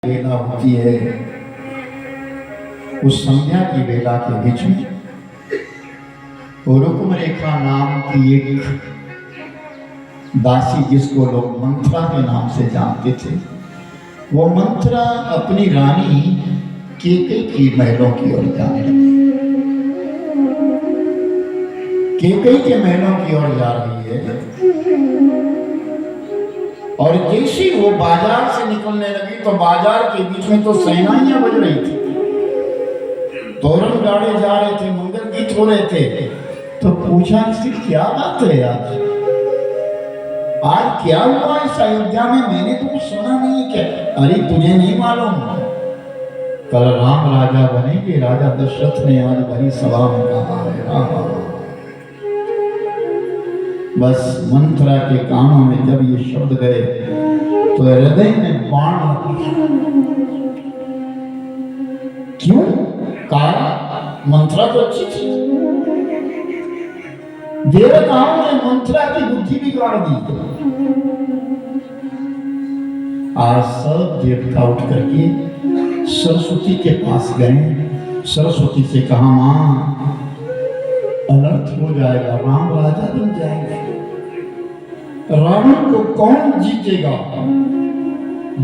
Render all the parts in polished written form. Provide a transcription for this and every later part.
वेला होती है, उस संध्या की वेला के बीच में रुक्म रेखा नाम की एक दासी, जिसको लोग मंत्रा के नाम से जानते थे, वो मंत्रा अपनी रानी केकई की महलों की ओर जाने लगी। केकई के महलों की ओर जा रही है और जैसे वो बाजार से निकलने लगी तो बाजार के बीच में तो सेनाइयां बज रही थी, तोरण गाड़े जा रहे थे, मंगल गीत हो रहे थे। तो पूछा कि क्या बात है आज क्या हुआ इस अयोध्या में, मैंने तो कुछ सुना नहीं। क्या? अरे तुझे नहीं मालूम, कल राम राजा बनेंगे। राजा दशरथ ने आज बड़ी सभा में कहा है। बस मंत्रा के कानों में जब ये शब्द गए तो हृदय में बाण लगा। क्यों? कारण मंत्रा तो अच्छी थी, देवताओं ने मंत्रा की बुद्धि बिगाड़ दी। आज सब देवता उठ करके सरस्वती के पास गए, सरस्वती से कहा, मां अनर्थ हो जाएगा, राम राजा बन जाएंगे, रावण को कौन जीतेगा,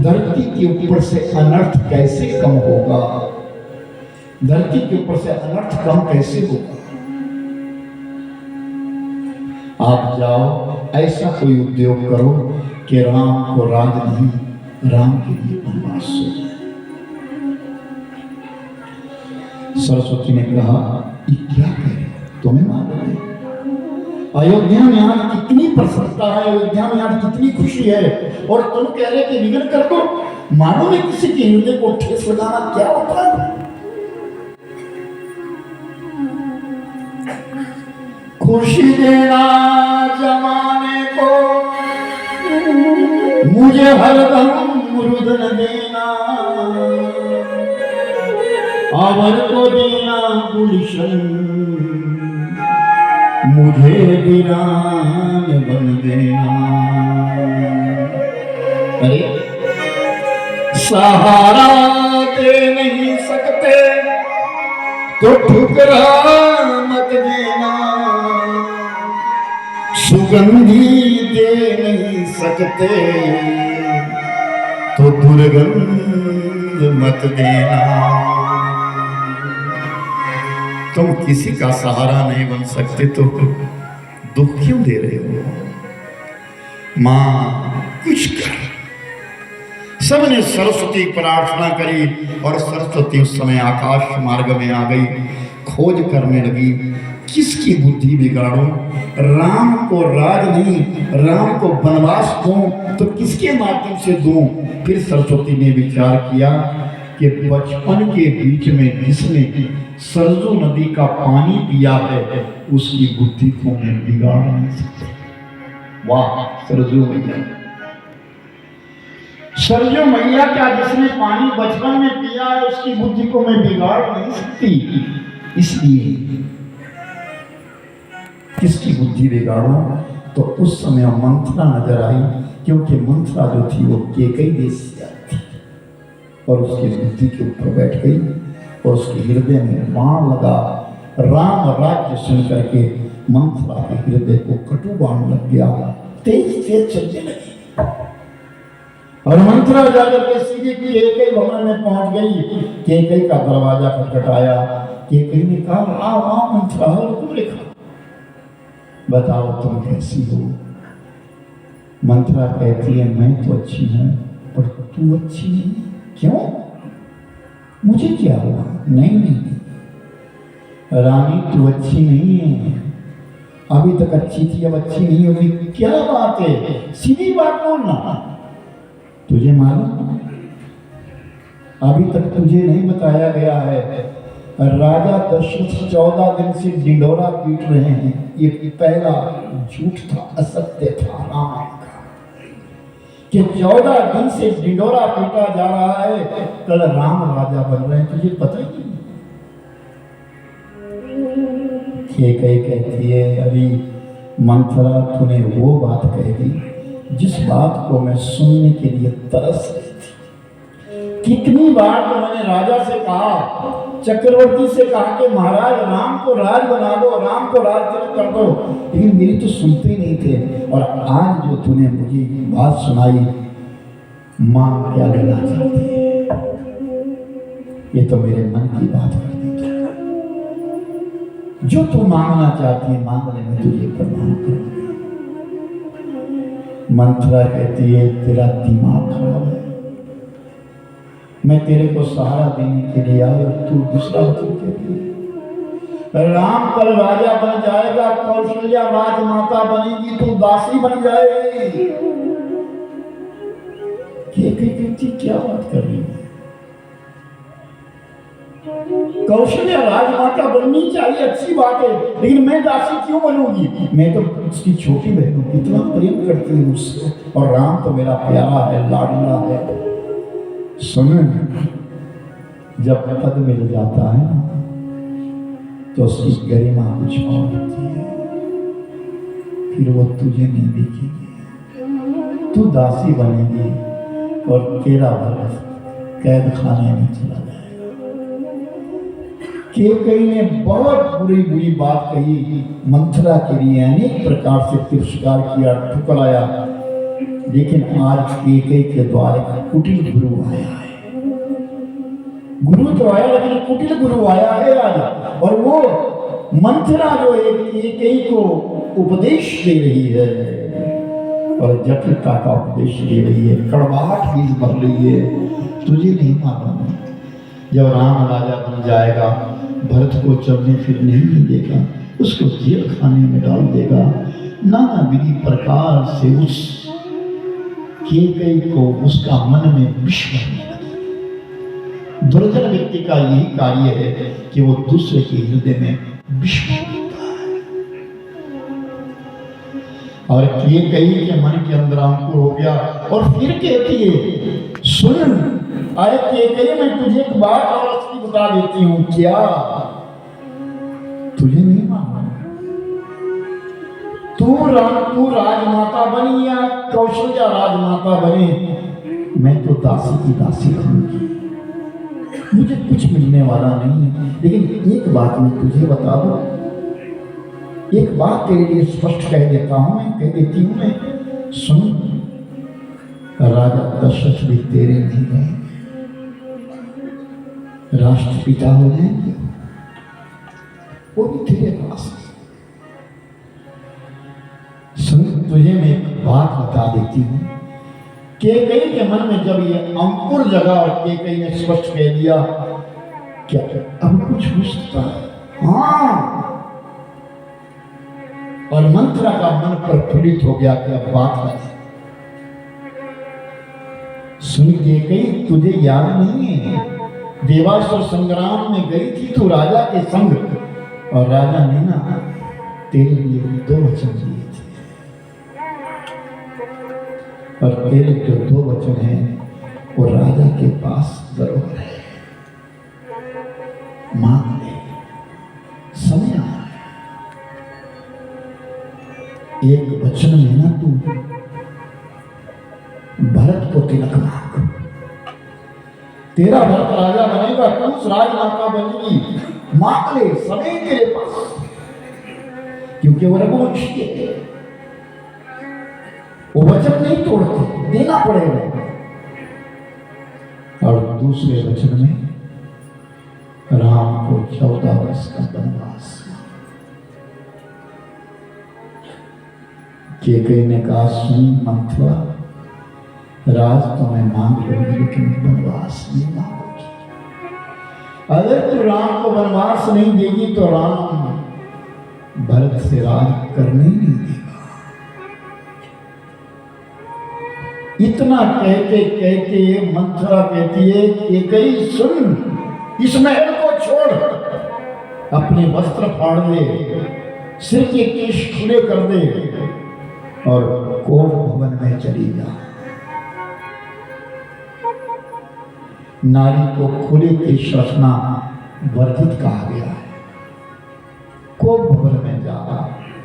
धरती के ऊपर से अनर्थ कैसे कम होगा, धरती के ऊपर से अनर्थ कम कैसे होगा। आप जाओ ऐसा कोई उद्योग करो कि राम को राज नहीं, राम के लिए वनवास हो जाए। सरस्वती ने कहा, ये क्या करे, तुम्हें मालूम है अयोध्या में आज कितनी प्रसन्नता है, अयोध्या में आज कितनी खुशी है, और तुम कह रहे कि विघ्न कर दो। मालूम है किसी के हृदय को ठेस लगाना क्या होता है। खुशी देना जमाने को, मुझे हरदम रुदन देना, अवर को देना गुलशन, मुझे वीरान बन देना। अरे सहारा दे नहीं सकते तो ठुकरा मत देना, सुगंधी दे नहीं सकते तो दुर्गंध मत देना। तुम किसी का सहारा नहीं बन सकते तो दुख क्यों दे रहे हो। मां कुछ कर। सबने सरस्वती प्रार्थना करी और सरस्वती उस समय आकाश मार्ग में आ गई, खोज करने लगी किसकी बुद्धि बिगाड़ो, राम को राज नहीं, राम को वनवास दूं तो किसके माध्यम से दूं। फिर सरस्वती ने विचार किया कि बचपन के बीच में जिसने सरजू नदी का पानी पिया है उसकी बुद्धि को मैं बिगाड़ नहीं सकता। वाह सरजू मैया, सरजू मैया क्या जिसने पानी बचपन में पिया है उसकी बुद्धि को मैं बिगाड़ नहीं सकती। इसलिए किसकी बुद्धि बिगाड़ो, तो उस समय मंत्रा नजर आई, क्योंकि मंत्रा जो थी वो केकई देश से आई थी और उसकी बुद्धि के ऊपर बैठ गई और उसके हृदय में बाण लगा। राम राज्य सुन करके मंत्रा के हृदय को कटु बाण लग गया, तेज तेज चलने लगी और मंत्रा जाकर के सीधे केकई भवन में पहुंच गई। केकई का दरवाजा खटखटाया, केकई ने कहा, आओ मंत्रा, रुको रेखा, बताओ तुम कैसी हो। मंत्रा कहती है, मैं तो अच्छी हूं पर तू अच्छी नहीं। क्यों? मुझे क्या हुआ? नहीं रानी तू अच्छी नहीं है, अभी तक अच्छी थी अब अच्छी नहीं होगी। क्या बात है, सीधी बात बोलना। तुझे मालूम अभी तक तुझे नहीं बताया गया है, राजा दशरथ 14 दिन से ढिंढोरा पीट रहे हैं। ये पहला झूठ था, असत्य था रामायण का, कि 14 दिन से ढिंढोरा पीटा जा रहा है, कल राम राजा बन रहे हैं। तुझे पता ही नहीं। केकई कहती है, अभी मंत्रा तूने वो बात कह दी जिस बात को मैं सुनने के लिए तरस रही थी। कितनी बार तो मैंने राजा से कहा, चक्रवर्ती से कहा कि महाराज राम को राज बना दो, राम को राज कर दो, लेकिन मेरी तो सुनते ही नहीं थे। और आज जो तूने मुझे बात सुनाई, मां क्या लेना चाहती है, ये तो मेरे मन की बात कर दी। जो तू मांगना चाहती है मांगने में तुझे प्रणाम करूंगी। मंथरा कहती है तेरा दिमाग खराब है, मैं तेरे को सहारा देने के लिए आई और तू दूसरा वचन कहती है। राम कल राजा बन जाएगा, कौशल्या राजमाता बनेगी, तू दासी बन जाएगी। क्या बात कर रही है? कौशल्या राजमाता बननी चाहिए, अच्छी बात है, लेकिन मैं दासी क्यों बनूंगी? मैं तो उसकी छोटी बहन हूं, कितना प्रेम करती हूँ उससे, और राम तो मेरा प्यारा है, लाडला है। सुन, जब पद मिल जाता है तो उसकी गरिमा कुछ और होती है, फिर वो तुझे नहीं देखेगी, तू दासी बनेगी और तेरा भरत कैद खाने में चला जाएगा। कैकेयी ने बहुत बुरी बुरी बात कही, मंथरा के लिए अनेक प्रकार से तिरस्कार किया, ठुकराया, लेकिन आज कैकेयी के द्वारा कुटिल गुरु आया है। गुरु तो आया लेकिन कुटिल गुरु आया है आज, और वो मंथरा जो है कैकेयी को उपदेश दे रही है, और जटिलता का उपदेश दे रही है, कड़वाहट बीज भर रही है। तुझे नहीं मालूम, जब राम राजा बन जाएगा भरत को चलने फिरने नहीं देगा, उसको जेल खाने में डाल देगा, नाना विधि प्रकार से उस कैकेयी को उसका मन में विष भरने लगा। दुर्जन व्यक्ति का यही कार्य है कि वो दूसरे के हृदय में विष भरता है। और कैकेयी के मन के अंदर अंकुर हो गया, और फिर कहती है सुन, अरे कैकेयी मैं तुझे एक बात और असली बता देती हूँ। क्या? तुझे नहीं मालूम? तू राजमाता बनी या कौशल्या राजमाता बने, मैं तो दासी की दासी बनूंगी, मुझे कुछ मिलने वाला नहीं है। लेकिन एक बात मैं तुझे बता दूं, एक बात तेरे लिए स्पष्ट कह देता हूं, मैं कह देती हूं मैं, सुन, राजा दशरथ भी तेरे नहीं रहेंगे, राष्ट्रपिता हो जाएंगे, वो भी तेरे पास। सुन, तुझे मैं एक बात बता देती हूँ, कैकेयी के मन में जब ये अंकुर जगा और कैकेयी ने स्पष्ट कह दिया, क्या अब कुछ हो सकता है? हाँ। और मंथरा का मन प्रफुल्लित हो गया कि अब बात है। सुन कैकेयी, तुझे याद नहीं है, देवासुर संग्राम में गई थी तू राजा के संग, और राजा ने ना तेरे लिए 2 वचन दिए थे, और तेरे जो 2 वचन हैं वो राजा के पास धरोहर है, मांग ले, समय आ। एक वचन में ना तू भरत को तिलक मांग, तेरा भरत राजा बनेगा, तू उस राजमाता बनेगी, मांग ले, समय तेरे पास, क्योंकि वो रघुवंशी है, वो वचन नहीं तोड़ते, देना पड़ेगा। और दूसरे वचन में राम को 14 वर्ष का वनवास। कैकेयी ने कहा, सुन मंथरा, राज तो मैं मांग लूंगी, लेकिन वनवास नहीं मांगूंगी। अगर तू राम को वनवास नहीं देगी तो राम भरत से राज करने ही नहीं देगा। इतना कहते कहते मंथरा कहती है कि कैकेयी सुन, इस महल को छोड़, अपने वस्त्र फाड़ दे, सिर के केश खुले कर दे और कोप भवन में चली जा। नारी को खुले केश रखना वर्जित कहा गया है। कोप भवन में जा,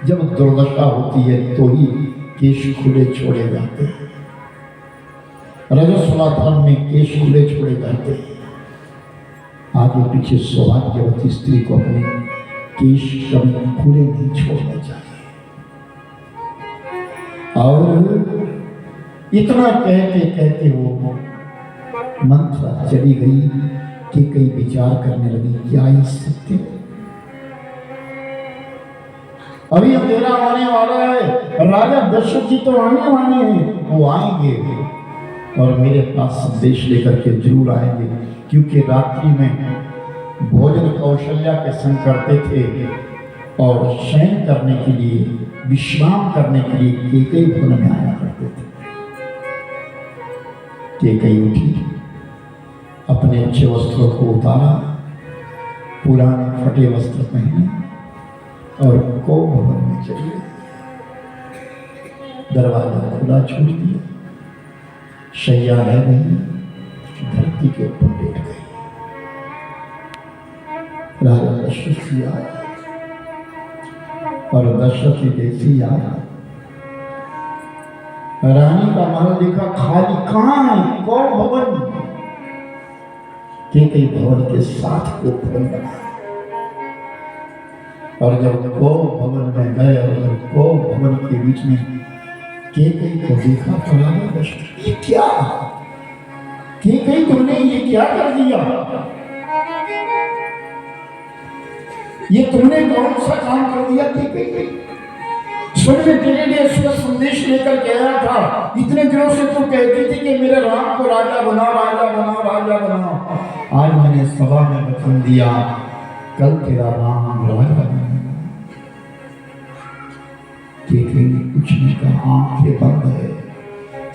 जब दुर्दशा होती है तो ही केश खुले छोड़े जाते हैं। रजस्वला धर्म में केश खुले छोड़े जाते हैं। आगे पीछे सौभाग्यवती स्त्री को अपने केश कभी खुले नहीं छोड़ने चाहिए। और इतना कहते कहते वो मंत्रा चली गई कि कई विचार करने लगी, क्या ये सत्य? अभी अंधेरा आने वाला है, राजा दशरथ जी तो आने वाले हैं, वो आएंगे और मेरे पास संदेश लेकर के जरूर आएंगे, क्योंकि रात्रि में भोजन कौशल्या के संग करते थे और शयन करने के लिए, विश्राम करने के लिए केकई भवन में आया करते थे। केकई उठी, अपने अच्छे वस्त्रों को उतारा, पुराने फटे वस्त्र पहने और को भवन में चली गई। दरवाजा खुला छोड़ दिया, शैया रह गई, धरती के ऊपर लेट गई। राजा दशरथ जी आया और दशरथ जी जैसे ही आया, रानी का महल देखा खाली, कहां है कौ भवन? केकई भवन के साथ को भवन बना। और जब को भवन में गए और को भवन के बीच में केकई को देखा तो राजा दशरथ, ये क्या? केकई तुमने ये क्या कर दिया? ये तुमने कौन सा काम कर दिया? केकई स्वर्ग में तेरे लिए संदेश लेकर गया था, इतने दिनों से तू कहती थी कि मेरे राम को राजा बनाओ, राजा बनाओ, राजा बनाओ। आज मैंने सभा में वचन दिया, कल तेरा राम राजा बनेगा। केकई ने कुछ नहीं कहा, आंखें बंद है,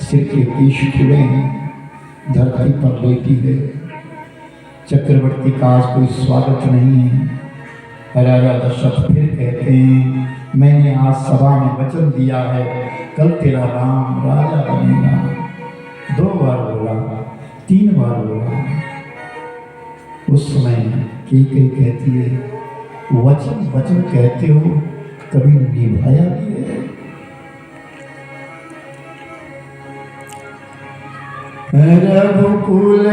सिर के केश खुले हैं, धरती पर लेटी है। चक्रवर्ती का आज कोई स्वागत नहीं है। राजा दशरथ फिर कहते हैं, मैंने आज सभा में वचन दिया है, कल तेरा राम राजा बनेगा। 2 बार बोला, 3 बार बोला। उस समय केकई कहती है, वचन वचन कहते हो, कभी निभाया भी है? रघुकुल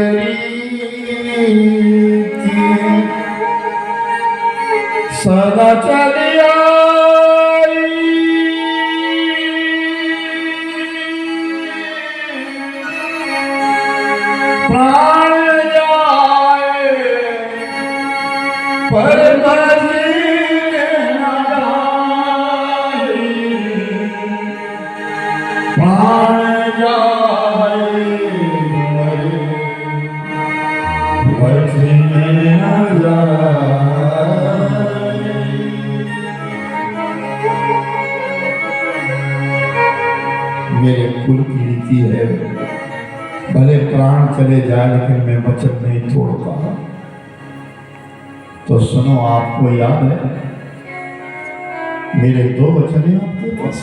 सदा चली आई, प्राण जाए पर मंजिल न जाए, प्राण जाए मंजिल न जाए। मेरे कुल की रीति है, भले प्राण चले जाए लेकिन मैं वचन नहीं तोड़ता। तो सुनो, आपको याद है मेरे 2 वचन हैं आपके पास,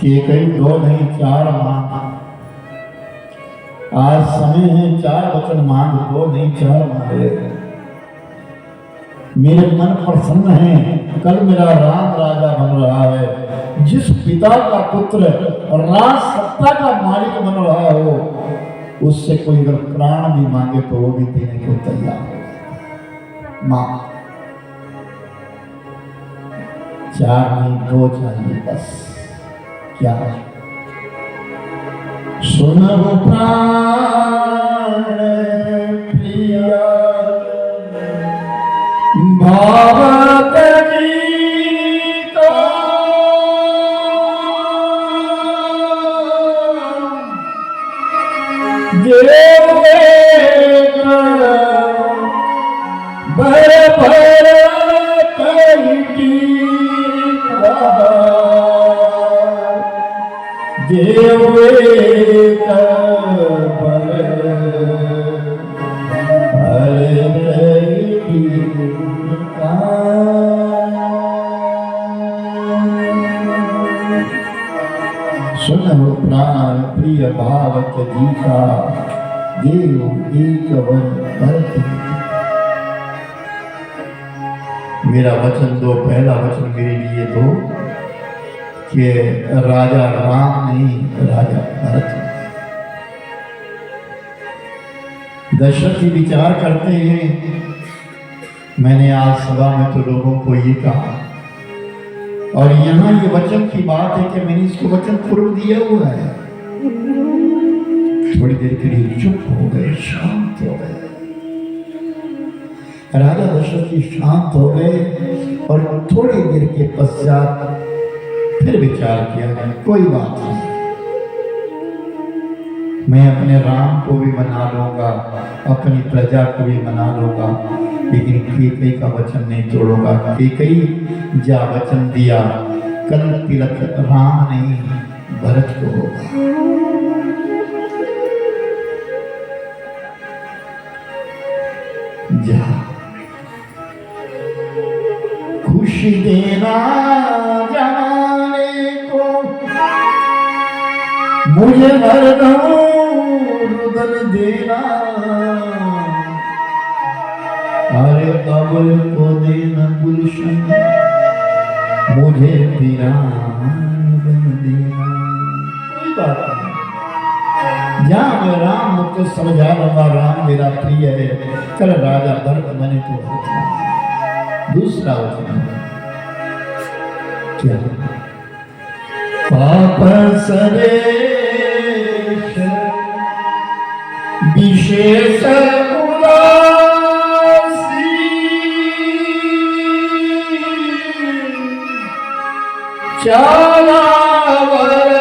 केकई 2 नहीं 4 मांग। आज समय है 4 वचन मांग, 2 नहीं 4 मांग। मेरे मन प्रसन्न है, कल मेरा राम राजा बन रहा है। जिस पिता का पुत्र राज सत्ता का मालिक बन रहा हो, उससे कोई अगर प्राण भी मांगे तो वो भी देने को तैयार है। मां 4 नहीं 2 चाहिए बस। क्या? सुनो प्राण प्रिया भावत गीता, देव भर भर कंठी, देव सुनो प्राण प्रिय भावत गीता, देव एक वन भरत। मेरा वचन 2, पहला वचन मेरे लिए 2, कि राजा राम नहीं, राजा भरत। दशरथ जी विचार करते हैं, मैंने आज सभा में तो लोगों को ये कहा, और यहाँ ये वचन की बात है कि मैंने इसको वचन पूर्व दिया हुआ है। थोड़ी देर के लिए चुप हो गए, शांत हो गए। राजा दशरथ जी शांत हो गए और थोड़ी देर के पश्चात फिर विचार किया, कोई बात नहीं, मैं अपने राम को भी मना लूंगा, अपनी प्रजा को भी मना लूंगा, लेकिन कैकेयी का वचन नहीं तोड़ूंगा। कैकेयी जा वचन दिया, कल तिलक राम नहीं भरत को होगा। जा खुशी देना जमाने को, मुझे हरदम रुदन देना, अरे अबल को देना गुलशन, मुझे वीरान बन देना। कोई बात नहीं, जहाँ मैं राम मुझको समझा लूंगा, राम मेरा प्रिय है, कल राजा भरत बने तो होता। दूसरा वचन क्या? पाप सरेश विशेष उदासी, चाला वर्ष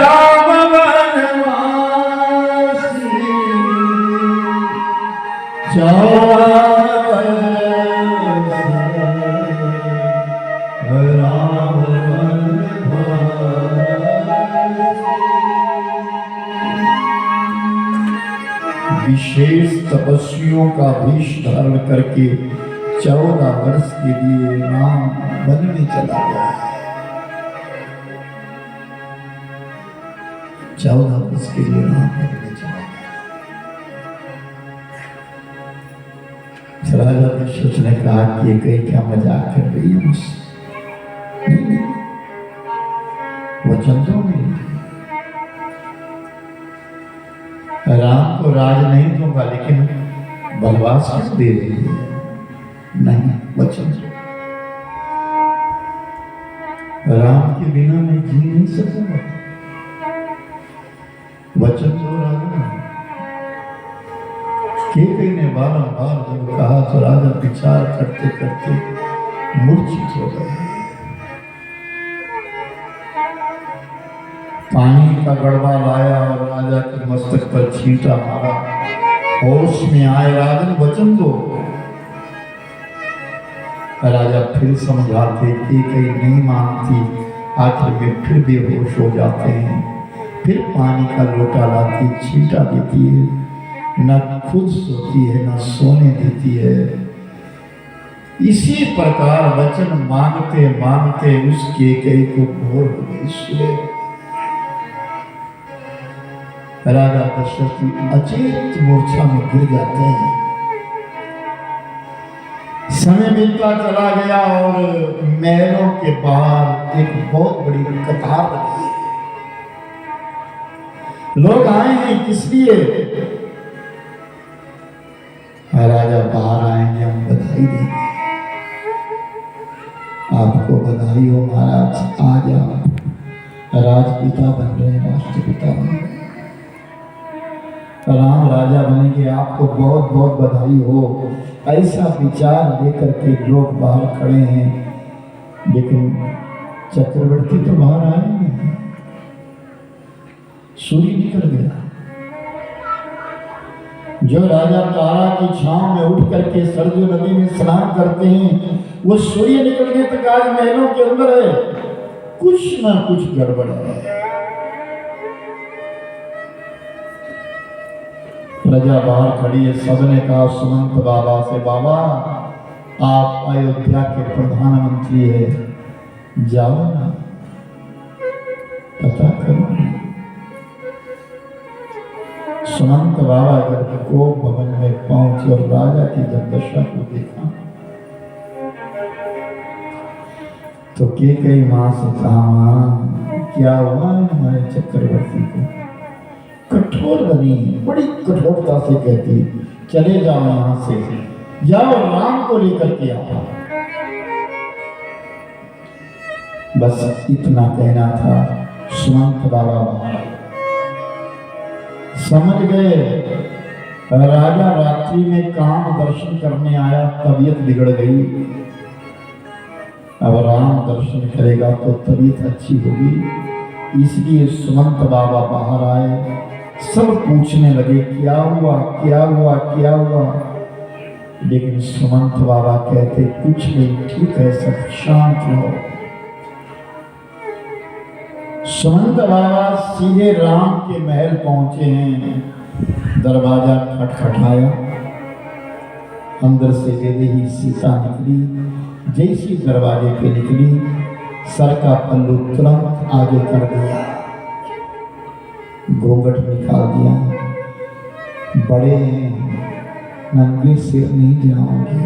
राम वनवासी, विशेष तपस्वियों का वेश धारण करके 14 वर्ष के लिए राम वन में चला गया। 14 वर्ष के लिए राम वन में चला गया। राजा दशरथ ने कहा कि ये कहीं क्या मजाक कर रही है मुझसे? वचन तो नहीं, राम को राज नहीं दूंगा, लेकिन वनवास क्यों दे रही है? नहीं, वचन दो। राम के बिना मैं जी नहीं सकूंगा, वचन दो राजा। कैकेयी ने बारंबार जब कहा तो राजा विचार करते करते मूर्छित हो गए। पानी का गड़बा लाया और राजा के मस्तक पर छींटा मारा। होश में आए, राजन वचन दो। राजा फिर समझाते, कैकेयी नहीं मानती, आखिर में फिर बेहोश हो जाते हैं। फिर पानी का लोटा लाती, छींटा देती है, न खुद सोती है न सोने देती है। इसी प्रकार वचन मांगते मांगते उस कैकेयी को भोर हो गई, सुबह राजा दशरथ अचेत मूर्छा में गिर जाते हैं। समय बीतता चला गया और महलों के बाहर एक बहुत बड़ी कतार लगी। लोग आए हैं किस लिए? राजा बाहर आएंगे, हम बधाई देंगे। आपको बधाई हो महाराज, आज आप राजपिता बन रहे हैं, राष्ट्रपिता बन रहे हैं, राम राजा बनेंगे, आपको बहुत बहुत बधाई हो। ऐसा विचार लेकर के लोग बाहर खड़े हैं, लेकिन चक्रवर्ती तो बाहर आए नहीं। सूर्य निकल गया। जो राजा तारा की छांव में उठ करके सरजू नदी में स्नान करते हैं, वो सूर्य निकलने तक आज महलों के अंदर है। कुछ ना कुछ गड़बड़ है। प्रजा बाहर खड़ी है। सबने कहा सुमंत बाबा से, बाबा आप अयोध्या के प्रधानमंत्री है, जाओ ना पता करो। सुमंत बाबा जब कोप भवन में पहुंचे और राजा की जब दशा को देखा, तो कई मां से कहा, मां क्या हुआ हमारे चक्रवर्ती को? कठोर बनी, बड़ी कठोरता से कहती, चले जाओ यहां से, जाओ राम को लेकर के आओ। बस इतना कहना था। सुमंत बाबा समझ गए राजा रात्रि में काम दर्शन करने आया, तबीयत बिगड़ गई। अब राम दर्शन करेगा तो तबीयत अच्छी होगी, इसलिए सुमंत बाबा बाहर आए। सब पूछने लगे क्या हुआ, क्या हुआ, क्या हुआ? लेकिन सुमंत बाबा कहते कुछ नहीं, ठीक है, सब शांत रहो। सुमंत बाबा सीधे राम के महल पहुंचे हैं। दरवाजा खटखटाया, अंदर से ले ही सीता निकली। जैसी दरवाजे पे निकली, सर का पल्लू तुरंत आगे कर दिया, घूंघट निकाल दिया। बड़े नंगे सिर नहीं जाऊंगी।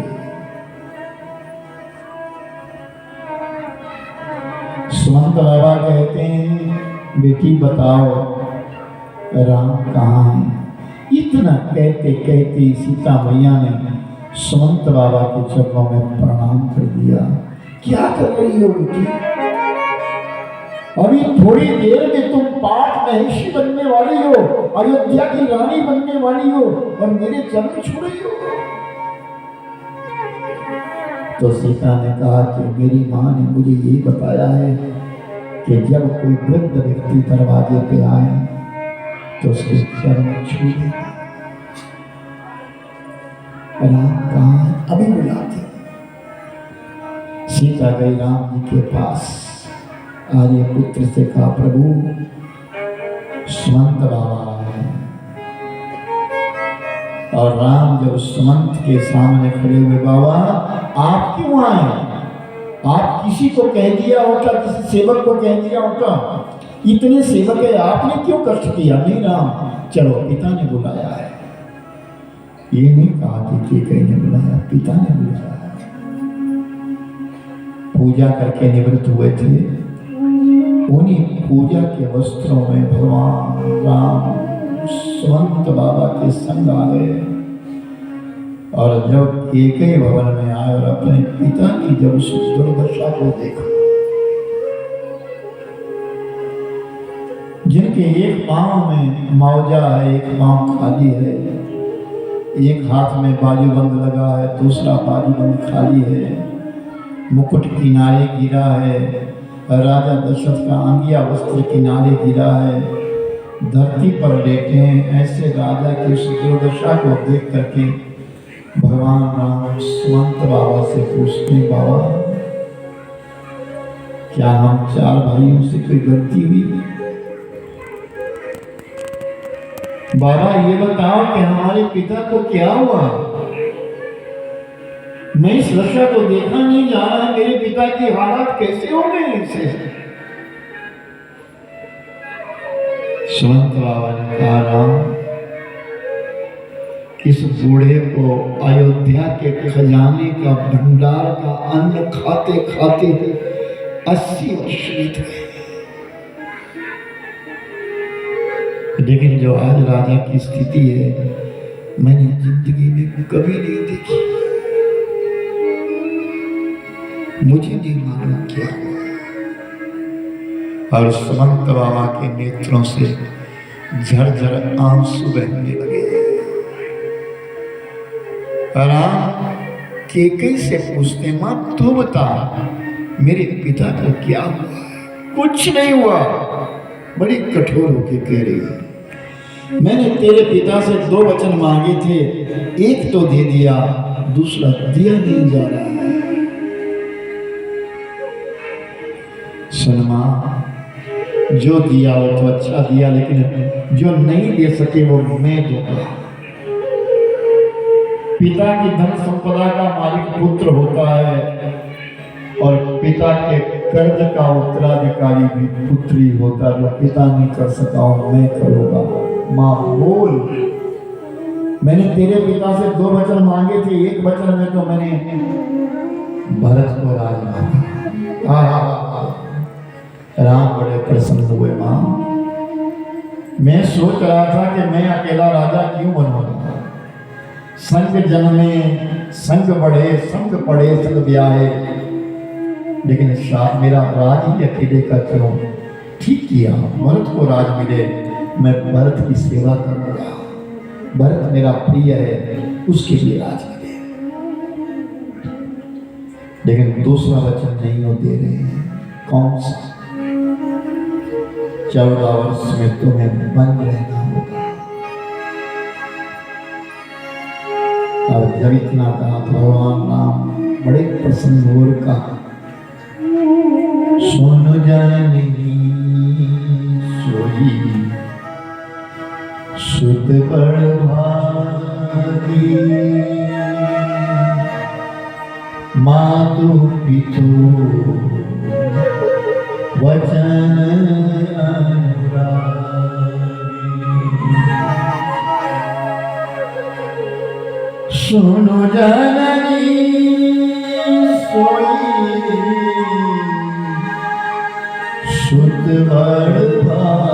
सुमंत बाबा कहते हैं बेटी बताओ राम कहाँ है? इतना कहते कहते सीता मैया ने सुमंत बाबा के चरणों में प्रणाम कर दिया। क्या कर रही हो बेटी? अभी थोड़ी देर में तुम पाठ महिषी बनने वाली हो, अयोध्या की रानी बनने वाली हो, और मेरे चरण छू रही हो। तो सीता ने कहा कि मेरी माँ ने मुझे यही बताया है कि जब कोई वृद्ध व्यक्ति दरवाजे पे आए तो उसके चरण छू देना। राम कहाँ है? अभी बुलाते। सीता गई राम जी के पास, आर्य पुत्र से कहा प्रभु सुमंत बाबा आए। और राम जब सुमंत के सामने खड़े हुए, बाबा आप क्यों आए? आप किसी को कह दिया होता, किसी सेवक को कह दिया होता, इतने सेवक है, आपने क्यों कष्ट किया? नहीं राम, चलो पिता ने बुलाया है। ये नहीं कहा कि कहीं ने बुलाया, पिता ने बुलाया। पूजा करके निवृत्त हुए थे, उन्हीं पूजा के वस्त्रों में भगवान राम सुमंत बाबा के संग आ गए। और जब एक ही भवन में आए और अपने पिता की जब उस दुर्दशा को देखा, जिनके एक पांव में मौजा है, एक पांव खाली है, एक हाथ में बाजूबंद लगा है, दूसरा बाजूबंद खाली है, मुकुट किनारे गिरा है, राजा दशरथ का अंगिया वस्त्र किनारे गिरा है, धरती पर लेटे हैं। ऐसे राजा की उस दुर्दशा को देख करके भगवान राम सुमंत बाबा से पूछते, बाबा क्या हम चार भाइयों से कोई गलती हुई? बाबा ये बताओ कि हमारे पिता को क्या हुआ? मैं इस दशा को देखा नहीं जा रहा है, मेरे पिता की हालत कैसे हो गई इनसे? सुमंत बाबा ने कहा राम, इस बूढ़े को अयोध्या के खजाने का भंडार का अन्न खाते खाते 80 वर्ष बीत गए, लेकिन जो आज राजा की स्थिति है मैंने जिंदगी में कभी नहीं देखी। मुझे नहीं मालूम क्या हुआ। और सुमंत बाबा के नेत्रों से झरझर आंसू बहने लगे। राम केकई से पूछते, मां तू बता मेरे पिता को क्या हुआ? कुछ नहीं हुआ। बड़ी कठोर होके कह रही है, मैंने तेरे पिता से 2 वचन मांगे थे, एक तो दे दिया, दूसरा दिया नहीं जा रहा है। सुन मां, जो दिया वो तो अच्छा दिया, लेकिन जो नहीं दे सके वो मैं दूंगा। पिता की धन संपदा का मालिक पुत्र होता है और पिता के कर्ज का उत्तराधिकारी भी पुत्र ही होता है। जो पिता नहीं कर सका मैं करूंगा। मां बोल, मैंने तेरे पिता से 2 वचन मांगे थे, एक वचन में तो मैंने भरत को राज मांगा, राम बड़े प्रसन्न हुए। मां, मैं सोच रहा था कि मैं अकेला राजा क्यों बनूंगा। संग जन्मे संग बढ़े, संग पढ़े संग ब्याहे, लेकिन शाह मेरा राज ही अकेले का क्यों। ठीक किया, भरत को राज मिले, मैं भरत की सेवा करूंगा। भरत मेरा प्रिय है, उसके लिए राज मिले। लेकिन दूसरा वचन नहीं वो दे रहे हैं। कौन सा? 14 वर्ष में तुम्हें बंद रहना होगा। और जब इतना कहा भगवान राम बड़े प्रसन्न हो कहा, सुन जननी सोई सुत बड़ भागी, मातु पितु वचन अनुरागी। सुनो जननी सोई सुत बड़ भागी,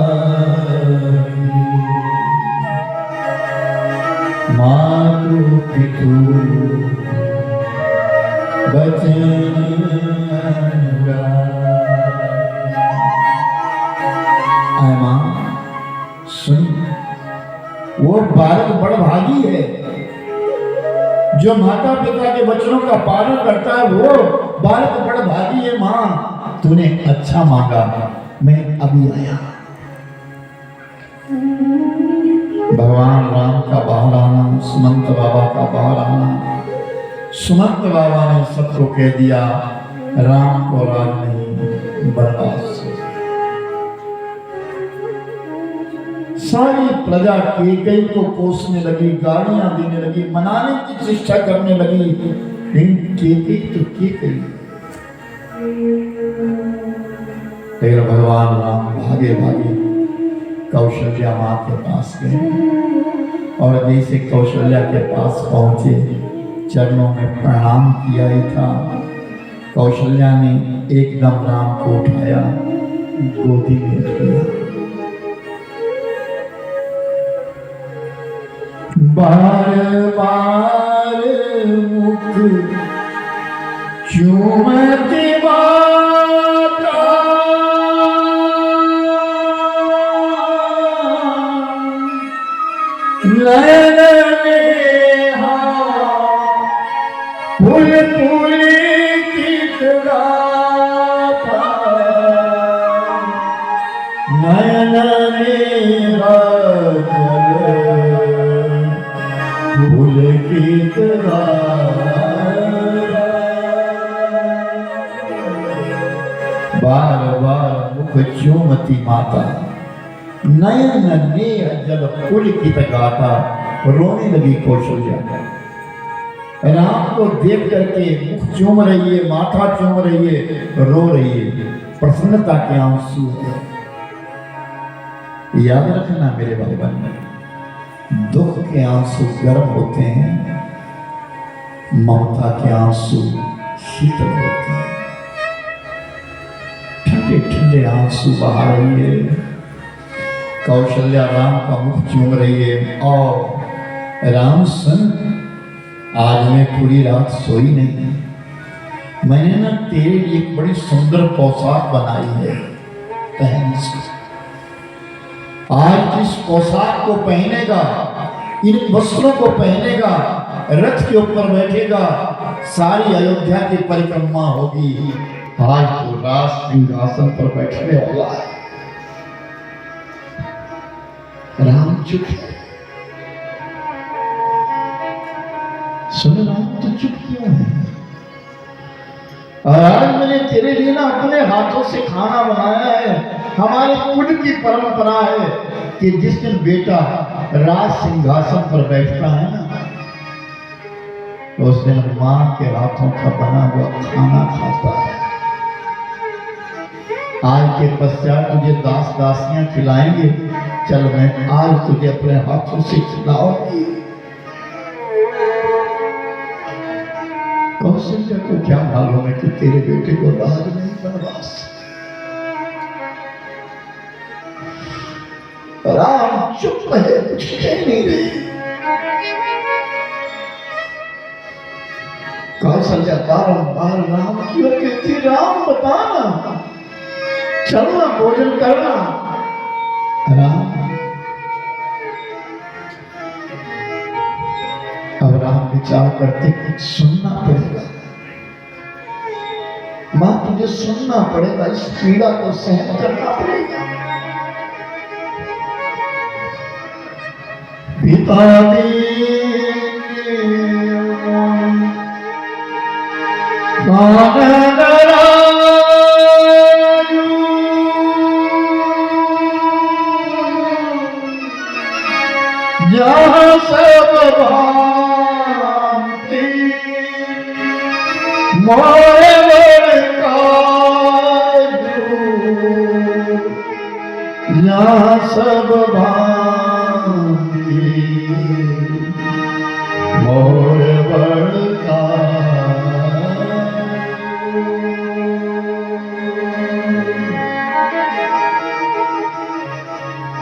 मातु पितु वचन अनुरागी। आय मां सुन, वो बालक बड़ भागी है जो माता पिता के वचनों का पालन करता है। वो बालक बड़ भागी है। मां, तूने अच्छा मांगा, मैं अभी आया। भगवान राम का बाहर आना, सुमंत बाबा का बाहर आना। सुमंत बाबा ने सबको कह दिया, राम को राज नहीं, बर्दाश्त। सारी प्रजा केकई को कोसने लगी, गालियां देने लगी, मनाने की चेष्टा करने लगी। लेकिन केकई तो केकई। फिर भगवान राम भागे भागे कौशल्या मां के पास गए, और जैसे कौशल्या के पास पहुंचे, चरणों में प्रणाम किया ही था, कौशल्या ने एकदम राम को उठाया, गोदी में रख लिया। बार बार मुख चूमती माता, नयन नेहा फूल पुलकित गाथा, नयन नेहा पुलकित बार बार मुख चूमती माता, नयन नेह जब पुलकित गाथा। रोने लगी कौशल्या। राम को देख करके मुख चूम रही है, माथा चूम रही है, रो रही है, प्रसन्नता के आंसू है। याद रखना मेरे भाई बहन, दुख के आंसू गर्म होते हैं, ममता के आंसू शीतल होते हैं। ठंडे ठंडे आंसू बहा रही है कौशल्या, राम का मुख चूम रही है। और राम सुन, आज मैं पूरी रात सोई नहीं। मैंने ना तेरे लिए एक बड़ी सुंदर पोशाक बनाई है, पहन इसको। आज इस पोशाक को पहनेगा, इन वस्त्रों को पहनेगा, रथ के ऊपर बैठेगा, सारी अयोध्या की परिक्रमा होगी। आज तो राज सिंहासन पर बैठने वाला है। राम चुप है। सुन राम, तो चुप क्यों है? आज मैंने तेरे लिए ना अपने हाथों से खाना बनाया है। हमारे कुल की परंपरा है कि जिस दिन बेटा राज सिंहासन पर बैठता है ना, उस दिन मां के हाथों का बना हुआ खाना खाता है। आज के पश्चात तुझे दास दासियां खिलाएंगे। चल, मैं आज तुझे अपने हाथों से खिलाऊंगी। कौशल्या को क्या मालूम है कि तेरे बेटे को राज नहीं बनवास। राम चुप है, कुछ कह नहीं रही। कौशल्या बारंबार राम क्यों कहती, राम बताना, चलना भोजन करना। राम अब राम विचार करते कुछ सुनना पड़ेगा, मां तुझे सुनना पड़ेगा, इस पीड़ा को सहन करना पड़ेगा। पिता जहाँ सब भांति मोरे यहाँ सब भांति मोरे बड़का।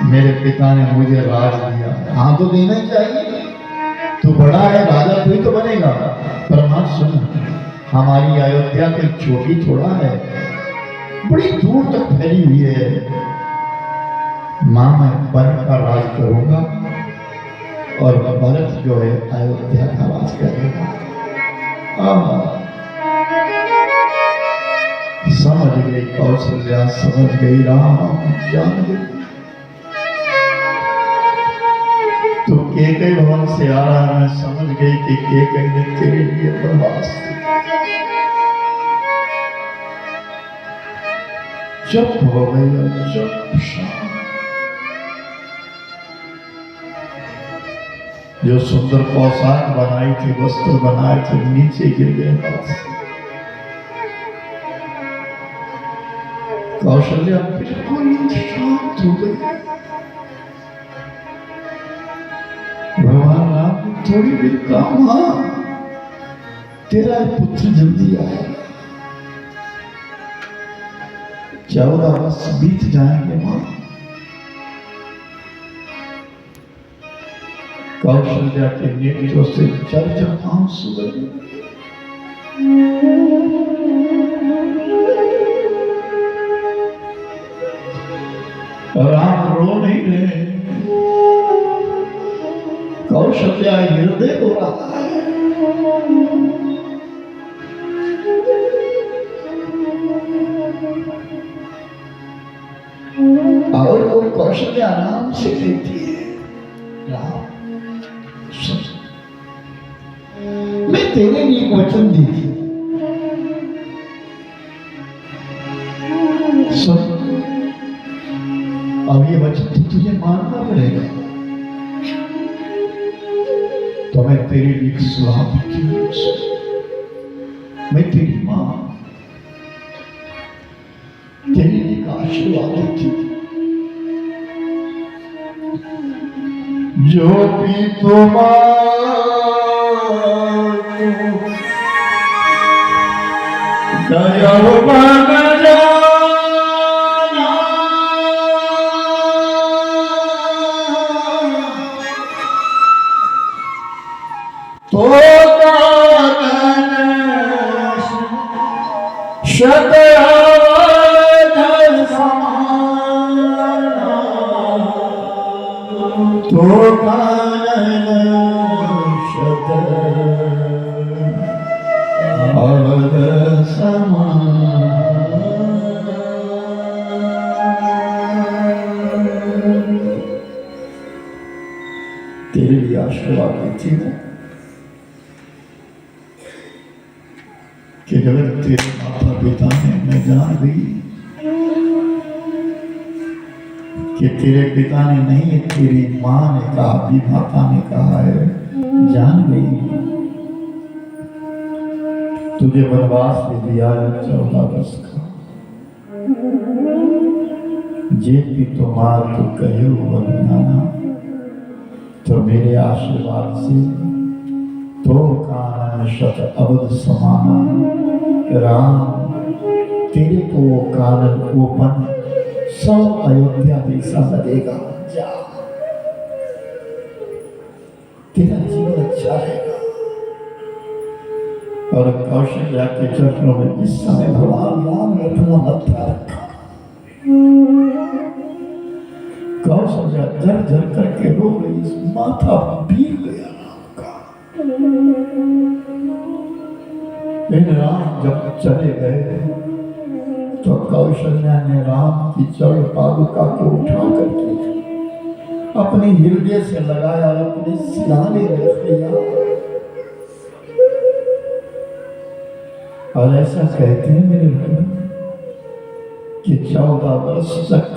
मेरे पिता ने मुझे राज दिया, हाँ तो देना ही चाहिए, तू बड़ा है, राजा तू ही तो बनेगा। पर मत सुन, हमारी अयोध्या कोई छोटी थोड़ा है, बड़ी दूर तक फैली हुई है। मां मैं वन का राज करूंगा और भरत जो है अयोध्या का राज करेगा। समझ गई कौशल्या, समझ गई, राम जान गई। तो केकई भवन से आ रहा है, मैं समझ गई कि केकई ने तेरे लिए बनवास चुप हो गई, चुप शांत। जो सुंदर पोशाक बनाई थी, वस्त्र बनाए थे, नीचे गिर गए। कौशल्या बिल्कुल शांत हो गई। भगवान राम थोड़ी देर काम, हाँ तेरा पुत्र जल्दी आएगा, 14 वर्ष बीत जाएंगे मां। कौशल्या के नेत्रों से जर्जर आंसू बहे। राम रो नहीं रहे, कौशल्या हृदय हो रहा है। और वो कौशल्या आराम से कहती है, राम मैं तेरे लिए वचन दी थी, सुन अब ये वचन तो तुझे मानना पड़ेगा। तो मैं तेरे लिए सलाह की, मैं तेरी मां तेरे लिए आशीर्वाद देती, जो भी तुम्हारा दया बन जाना, तो तो कानन शत अवध समान। तेरे लिए आशीर्वाद देती हूँ कि अगर तेरे माता पिता ने, मैं जान गई कि तेरे पिता ने नहीं, तेरी मां ने कहा, विधाता ने कहा है, जान गई तुझे वनवास दे दिया 14 वर्ष का। जेपी तुम्हार तो कहे बलियाना, तो मेरे आशीर्वाद से तो कानन शत अवध समाना। राम तेरे को वो कानन वो वन सब अयोध्या जैसा लगेगा। जा, तेरा जीवन अच्छा रहेगा। और कौशल्या के चरणों में इस समय भगवान राम ने अपना मत्था रखा। कौशल्या जर जर करके रो रही, माथा भीग गया राम का। राम जब चले गए तो कौशल्या ने राम की चरण पादुका को उठा करके अपने हृदय से लगाया, अपने सिराने रख लिया। और ऐसा कहते हैं मेरे भाई कि 14 वर्ष तक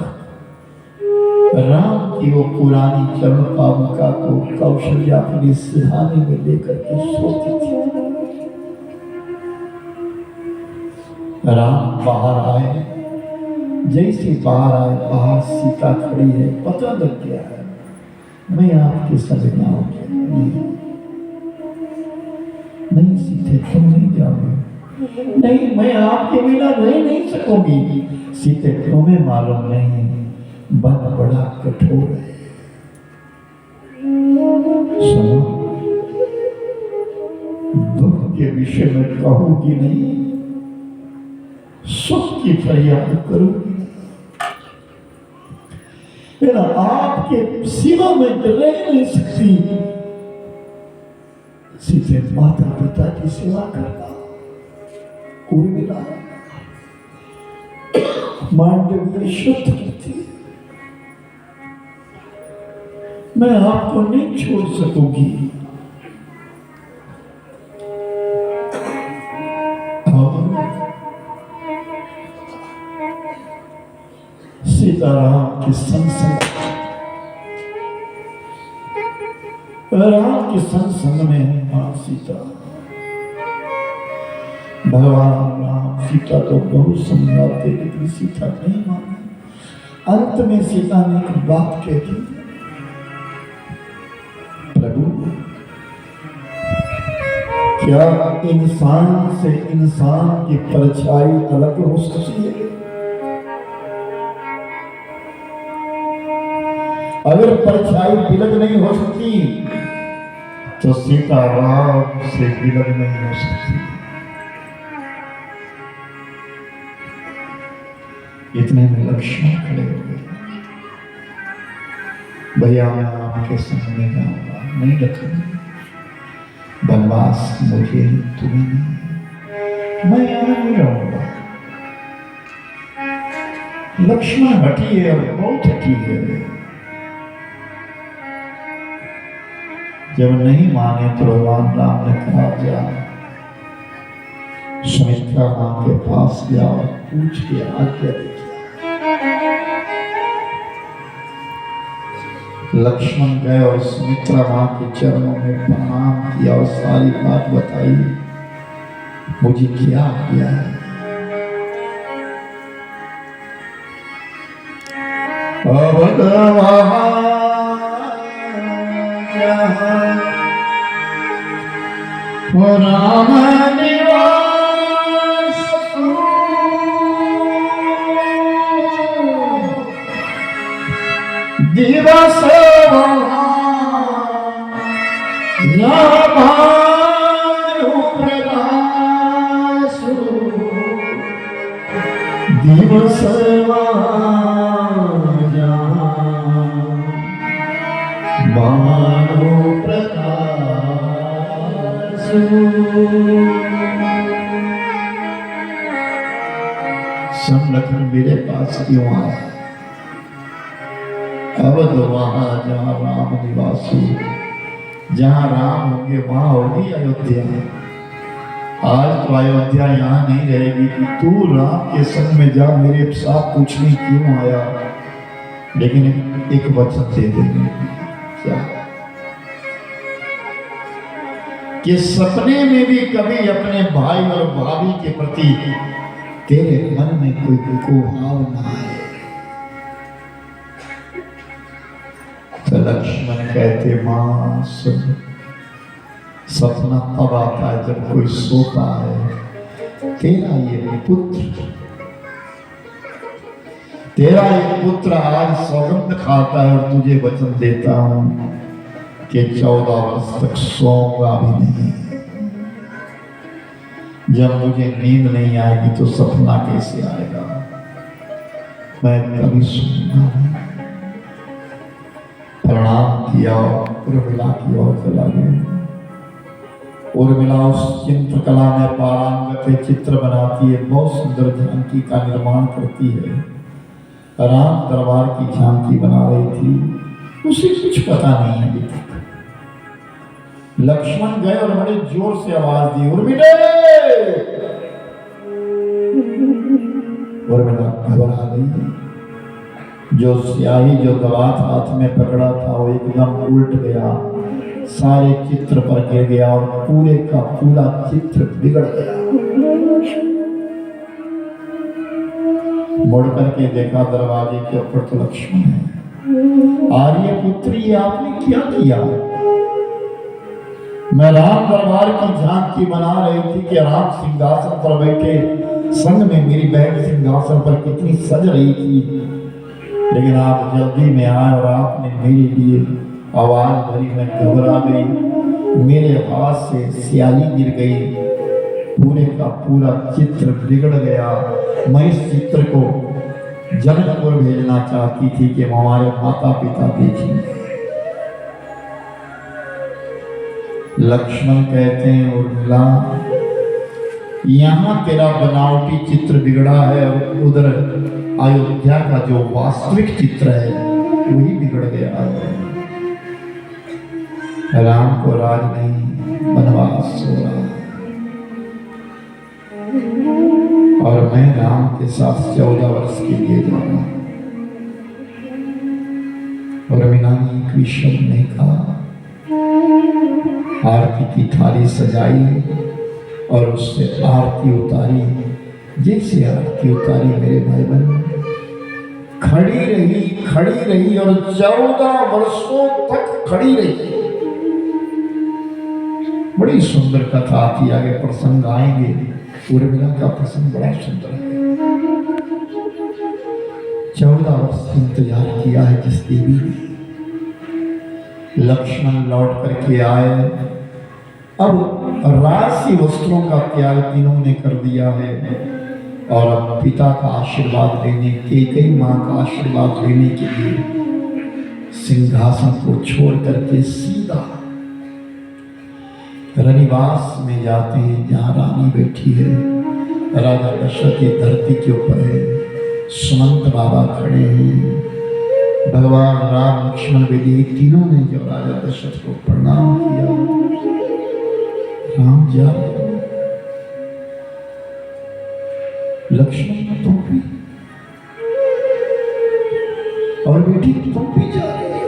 राम की वो पुरानी चरण पादुका को कौशल्या अपने सिरहाने में लेकर के सोती थी। राम बाहर आए, जैसे बाहर आए, बाहर सीता खड़ी है। पता लग गया है मैं आपके संग जाऊंगी। नहीं सीते, तुम नहीं जाओगे। नहीं, मैं आपके बिना रह नहीं सकूंगी। सीते, तुम्हें मालूम नहीं वन बड़ा कठोर है। सुनो, दुख के विषय में कहूंगी नहीं, सुख की फरियाद करूंगी। फिर आपके सिवा में रह नहीं सकती। सीधे माता पिता की सेवा करना, उर्मिला मांडवी शुद्ध करती है। मैं आपको नहीं छोड़ सकूंगी। सीताराम के संग राम के संग में मां सीता, भगवान राम सीता तो बहुत समझाते, लेकिन सीता नहीं मानी। अंत में सीता ने एक बात कह दी, प्रभु क्या इंसान से इंसान की परछाई अलग हो सकती है? अगर परछाई विलग नहीं हो सकती तो सीता राम से विलग नहीं हो सकती। इतने में लक्ष्मण खड़े हो गए। भैया मैं आपके संग में जाऊंगा, नहीं रखूंगा वनवास, मुझे तुम्हें नहीं, मैं यहां नहीं रहूंगा। लक्ष्मण हठी है और बहुत हठी है। जब नहीं माने तो भगवान राम ने कहा, जा सुमित्रा मां के पास जाओ, पूछ के आज्ञा देखिए। लक्ष्मण गए और सुमित्रा मां के चरणों में प्रणाम किया और सारी बात बताई, मुझे क्या किया है। राम निवास दिवस दिवस संरक्षण मेरे पास क्यों आया? अवध वहां जहां राम निवासु, जहां राम होंगे वहां होगी अयोध्या। आज तो अयोध्या यहाँ नहीं रहेगी कि तू राम के संग में जा, मेरे साथ पूछने क्यों आया। लेकिन एक वचन दे देंगे, क्या कि सपने में भी कभी अपने भाई और भाभी के प्रति तेरे मन में कोई कुभाव ना आए। तो लक्ष्मण कहते, मां सुन, सपना तब आता है जब कोई सोता है। तेरा ये पुत्र, तेरा एक पुत्र आज सौगंध खाता है और तुझे वचन देता हूं कि 14 वर्ष तक सोऊंगा भी नहीं। जब मुझे नींद नहीं आएगी तो सपना कैसे आएगा? मैं कभी सोऊंगा नहीं। प्रणाम किया और उर्मिला की ओर चला गया। उर्मिला उस चित्रकला में पारंगत है, चित्र बनाती है, बहुत सुंदर झांकी का निर्माण करती है। राम दरबार की झांकी बना रही थी, उसे कुछ पता नहीं है अभी तक। लक्ष्मण गए और बड़े जोर से आवाज दी, उर्मिला। उर्मिला घबरा गई। जो स्याही जो दवात हाथ में पकड़ा था वो एकदम उल्ट गया, सारे चित्र पर गिर गया और पूरे का पूरा चित्र बिगड़ गया। मुड़ करके देखा दरवाजे के ऊपर तो लक्ष्मण है। आर्य पुत्री, आपने क्या किया? मैं राम दरबार की झांकी बना रही थी कि राम सिंहासन पर बैठे, संग में मेरी बहन सिंहासन पर कितनी सज रही थी, लेकिन आप जल्दी में आए और आपने मेरे लिए आवाज भरी। मैं घबरा गई, मेरे हाथ से स्याही गिर गई, पूरे का पूरा चित्र बिगड़ गया। मैं इस चित्र को जनकपुर भेजना चाहती थी कि हमारे माता पिता देखें। लक्ष्मण कहते हैं, उर्मिला, यहाँ तेरा बनावटी चित्र बिगड़ा है और उधर अयोध्या का जो वास्तविक चित्र है वही बिगड़ गया है। राम को राज नहीं, वनवास हो रहा और मैं राम के साथ 14 वर्ष के लिए जाऊंगा। और मीना ने एक भी शब्द नहीं कहा। आरती की थाली सजाई और उससे आरती उतारी। जैसे आरती उतारी मेरे भाई बहन, खड़ी रही और 14 वर्षों तक खड़ी रही। बड़ी सुंदर कथा आती, आगे प्रसंग आएंगे। उर्मिला का प्रसंग बड़ा सुंदर है। 14 वर्ष इंतजार किया है जिस देवी ने। लक्ष्मण लौट करके आए। अब राशि वस्त्रों का त्याग तीनों ने कर दिया है और अब पिता का आशीर्वाद लेने, कैकेयी मां का आशीर्वाद लेने के लिए सिंहासन को छोड़ करके सीधा रनिवास में जाते हैं, जहाँ रानी बैठी है। राजा दशरथ की धरती के ऊपर है, सुमंत बाबा खड़े हैं, भगवान राम लक्ष्मण विधि तीनों ने जो राजा दशरथ को प्रणाम किया। राम जा लक्ष्मण तुम भी और बेटी तुम भी जा रही हो।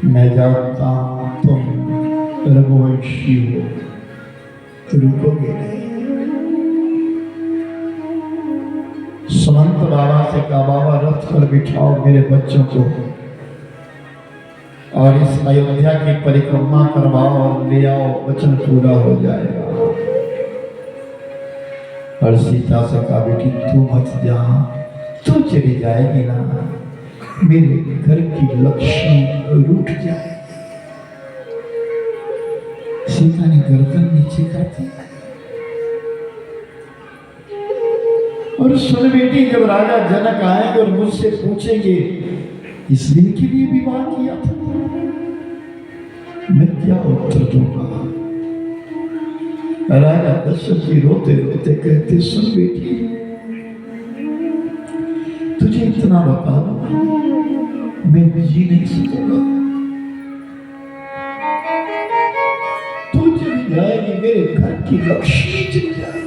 मैं जानता हूं तुम रघुवंशी हो, रुकोगे नहीं। सुमंत बाबा से कहा, बाबा रथ पर बिठाओ मेरे बच्चों को और इस अयोध्या की परिक्रमा करवाओ और ले आओ, वचन पूरा हो जाएगा। और सीता से कहा, बेटी तू मत जा, तू चली जाएगी ना मेरे घर की लक्ष्मी रूठ जाएगी। सीता ने गर्दन नीचे कर दी और सुन बेटी, जब राजा जनक आएंगे और मुझसे पूछेंगे इस दिन के लिए विवाह किया था, मैं क्या उत्तर दूंगा? राजा दशरथ जी रोते रोते कहते, सुन बेटी, तुझे इतना बता दो, मैं जी नहीं सकूंगा। तू चली जाएगी, मेरे घर की लक्ष्मी चली जाएगी,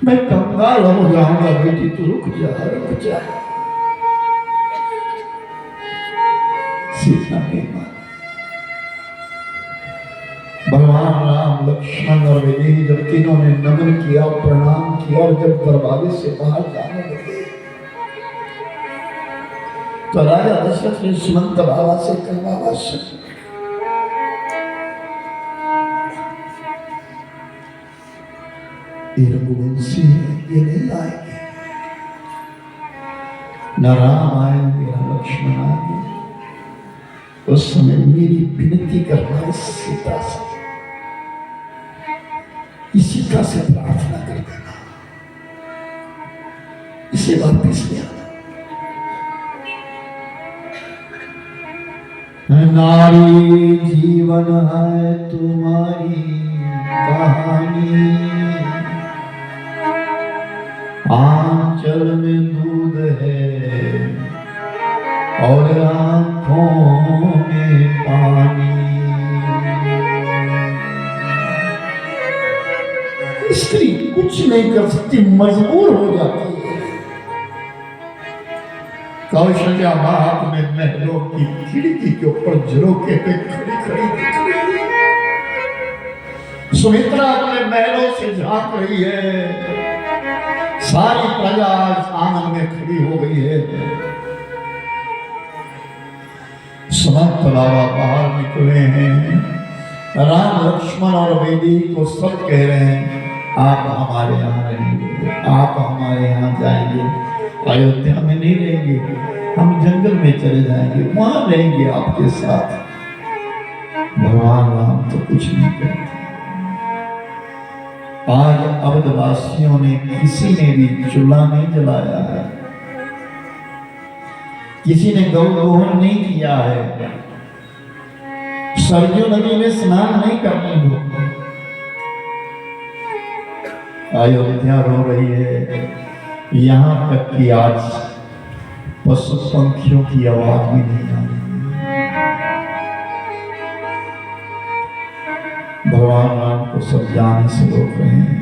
मैं कंगाल हो जाऊंगा। बेटी तू रुक जा, रुक जा। सीता ने भगवान राम लक्ष्मण और विदेही जब तीनों ने नमन किया, प्रणाम किया और जब दरवाजे से बाहर जाने लगे, तो राजा दशरथ ने सुमंत बाबा से कहा, बाबा ये रघुवंशी है, ये नहीं आएंगे, न राम आएंगे न लक्ष्मण आएंगे। उस समय मेरी विनती करना है सीता से, सीता से प्रार्थना कर देना, इसे वापिस ले आना। नारी जीवन है तुम्हारी कहानी, आंचल में दूध है और आंखों में पानी। स्त्री कुछ नहीं कर सकती, मजबूर हो जाती है। कौशल्या मां अपने महलों की खिड़की के ऊपर झरोके पे खड़ी खड़ी दिख रही है। सुमित्रा अपने महलों से झांक रही है। सारी प्रजा आंगन में खड़ी हो गई है। सुमंत बाबा बाहर निकले हैं। राम लक्ष्मण और वेदी को सब कह रहे हैं, आप हमारे यहाँ रहेंगे, आप हमारे यहाँ जाएंगे, अयोध्या में नहीं रहेंगे, हम जंगल में चले जाएंगे, वहां रहेंगे आपके साथ। भगवान राम तो कुछ नहीं कहते। आज अवधवासियों ने किसी ने भी चूल्हा नहीं जलाया है, किसी ने गौ दोहन नहीं किया है, सरयू नदी में स्नान नहीं करने दो। अयोध्या रो रही है। यहां तक कि आज पशु पंखियों की आवाज भी नहीं आ रही। भगवान राम को सब जाने से रोक रहे हैं।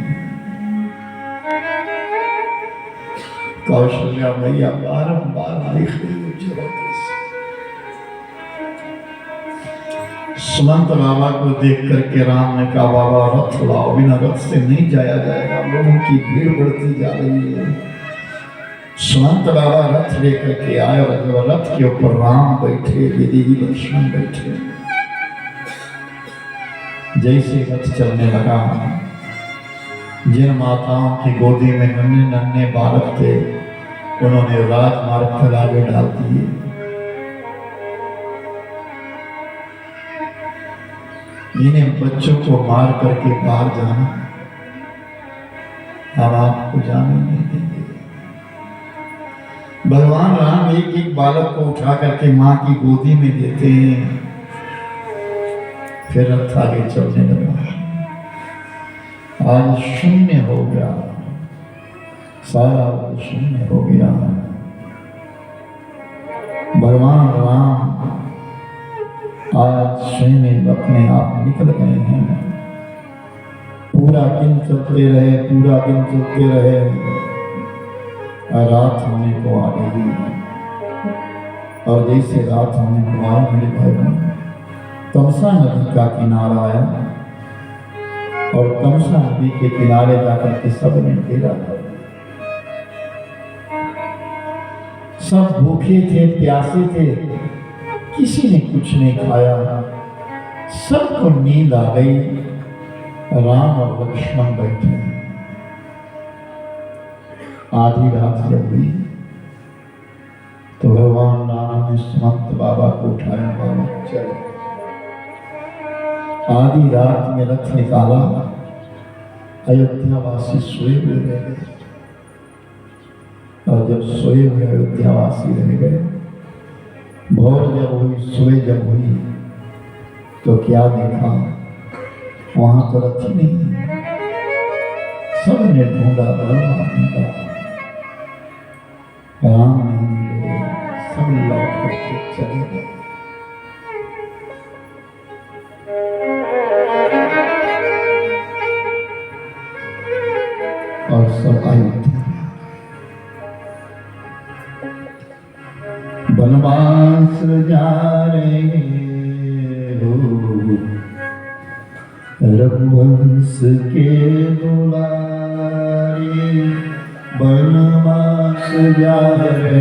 कौशल्या भैया बारंबार देख रही है झरोके से। सुमंत बाबा को देख करके राम ने कहा, बाबा रथ लाओ, बिना रथ से नहीं जाया जाएगा, लोगों की भीड़ बढ़ती जा रही है। सुमंत बाबा रथ लेकर के आए और जब रथ के ऊपर राम बैठे, विधि लक्ष्मण बैठे, जैसे रथ चलने लगा, जिन माताओं की गोदी में नन्हे नन्हे बालक थे, उन्होंने राजमार्ग पर आगे डाल दिए। इन्हें बच्चों को मार करके बाहर जाना, हम आपको जाने नहीं देंगे। भगवान राम एक एक बालक को उठा करके मां की गोदी में देते हैं। फिर रथ आगे चलने लगा। आज शून्य हो गया, सारा शून्य हो गया। भगवान राम आज स्वयं अपने आप निकल गए हैं। पूरा दिन चलते रहे, पूरा दिन चलते रहे, रात होने को आ गई। और जैसे रात होने को आ मेरे भाई, तमसा नदी का किनारा आया और तमसा नदी के किनारे जाकर के सबने घेरा। सब भूखे थे, प्यासे थे, किसी ने कुछ नहीं खाया, सबको नींद आ गई। राम और लक्ष्मण बैठे। आधी रात जब हुई तो भगवान राम ने सुमंत बाबा को उठाया, बाबा चलो। आधी रात में रथ निकाला, अयोध्यावासी सोए हुए रह गए। और जब सोए हुए अयोध्यावासी रह गए, भोर जब हुई, सुबह जब हुई, तो क्या देखा, वहां तो रथ ही नहीं। सबने ढूंढा, ढूंढा, राम नहीं मिले। सब लौट करके चले गए। और सब अयोध्या वनवास जा रहे हो, रघुवंश के दुलारे, वनवास जा रहे